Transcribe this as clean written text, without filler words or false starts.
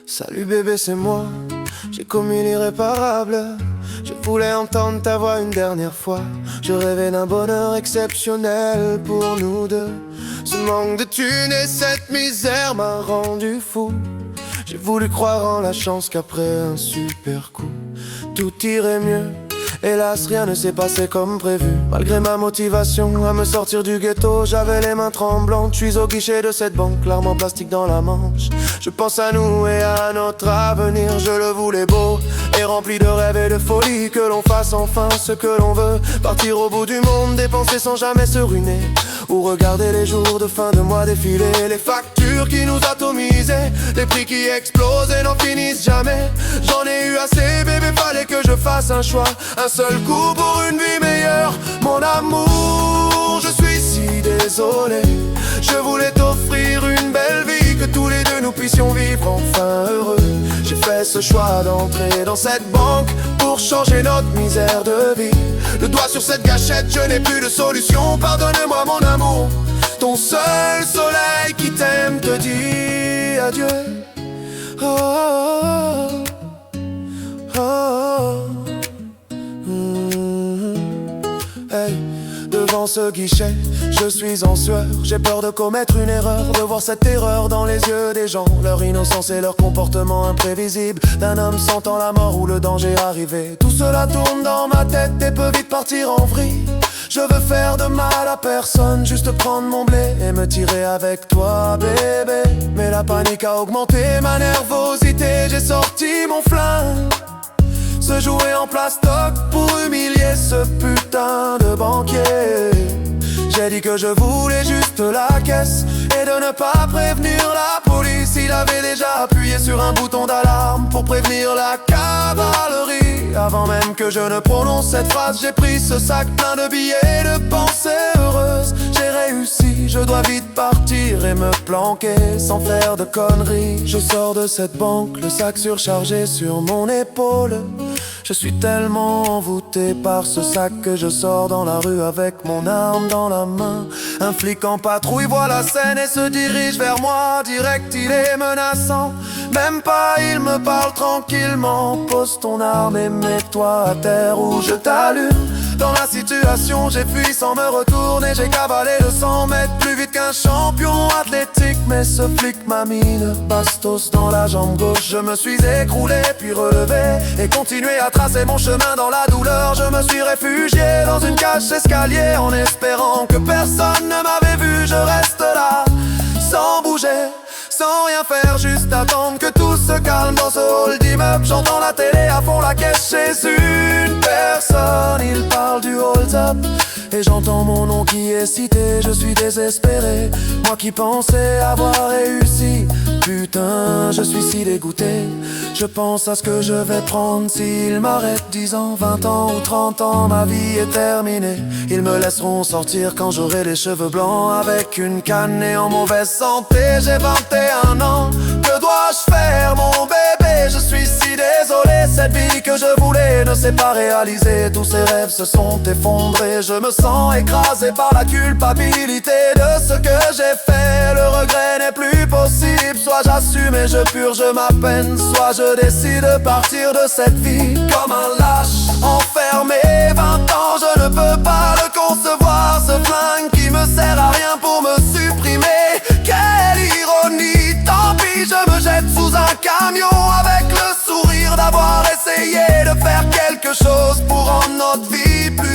Salut bébé, c'est moi, j'ai commis l'irréparable. Je voulais entendre ta voix une dernière fois. Je rêvais d'un bonheur exceptionnel pour nous deux. Ce manque de thunes et cette misère m'a rendu fou. J'ai voulu croire en la chance qu'après un super coup tout irait mieux. Hélas, rien ne s'est passé comme prévu. Malgré ma motivation à me sortir du ghetto, j'avais les mains tremblantes. Je suis au guichet de cette banque, l'arme en plastique dans la manche. Je pense à nous et à notre avenir. Je le voulais beau et rempli de rêves et de folie. Que l'on fasse enfin ce que l'on veut. Partir au bout du monde, dépenser sans jamais se ruiner. Ou regarder les jours de fin de mois défiler. Les factures qui nous atomisaient, les prix qui explosent et n'en finissent jamais. J'en ai eu assez bébé, fallait que je fasse un choix. Un seul coup pour une vie meilleure. Mon amour, je suis si désolé. Je voulais t'offrir une belle vie, que tous les deux nous puissions vivre enfin heureux. J'ai fait ce choix d'entrer dans cette banque pour changer notre misère de vie. Le doigt sur cette gâchette, je n'ai plus de solution. Pardonne-moi mon amour, ton seul soleil qui t'aime te dit adieu. Oh, oh, oh, oh. Hey. Devant ce guichet, je suis en sueur. J'ai peur de commettre une erreur, de voir cette terreur dans les yeux des gens. Leur innocence et leur comportement imprévisible, d'un homme sentant la mort ou le danger arrivé. Tout cela tourne dans ma tête et peut vite partir en vrille. Je veux faire de mal à personne, juste prendre mon blé et me tirer avec toi bébé. Mais la panique a augmenté ma nervosité, j'ai sorti mon flingue. Se jouer en plastoc pour humilier ce putain de banquier. J'ai dit que je voulais juste la caisse et de ne pas prévenir la police. Il avait déjà appuyé sur un bouton d'alarme pour prévenir la cavalerie. Avant même que je ne prononce cette phrase, j'ai pris ce sac plein de billets, de pensées heureuses. J'ai réussi, je dois vite partir et me planquer sans faire de conneries. Je sors de cette banque, le sac surchargé sur mon épaule. Je suis tellement envoûté par ce sac que je sors dans la rue avec mon arme dans la main. Un flic en patrouille voit la scène et se dirige vers moi. Direct, il est menaçant. Même pas, il me parle tranquillement. Pose ton arme et mets-toi à terre ou je t'allume. Dans la situation, j'ai fui sans me retourner. J'ai cavalé de 100 mètres plus vite qu'un champion athlétique. Mais ce flic m'a mis une bastos dans la jambe gauche. Je me suis écroulé puis relevé et continué à tracer mon chemin dans la douleur. Je me suis réfugié dans une cage d'escalier en espérant que personne ne m'avait vu. Je reste là, sans bouger, sans rien faire, juste attendre que tout se calme dans ce hall d'immeuble. J'entends la télé à fond, la caisse chez une personne. Il parle du hold-up et j'entends mon nom qui est cité. Je suis désespéré, moi qui pensais avoir réussi. Putain, je suis si dégoûté. Je pense à ce que je vais prendre s'ils m'arrêtent. 10 ans, 20 ans ou 30 ans, ma vie est terminée. Ils me laisseront sortir quand j'aurai les cheveux blancs, avec une canne et en mauvaise santé. J'ai 21 ans, que dois-je faire mon bébé? Je suis si désolé, cette vie que je voulais ne s'est pas réalisée. Tous ces rêves se sont effondrés. Je me sens écrasé par la culpabilité de ce que j'ai fait. Le regret n'est plus possible. Soit j'assume et je purge ma peine, soit je décide de partir de cette vie comme un lâche enfermé. 20 ans, je ne peux pas le concevoir, ce flingue qui me sert à rien pour me supprimer. Quelle ironie, tant pis, je me jette sous un camion avec le sourire d'avoir essayé de faire quelque chose pour rendre notre vie plus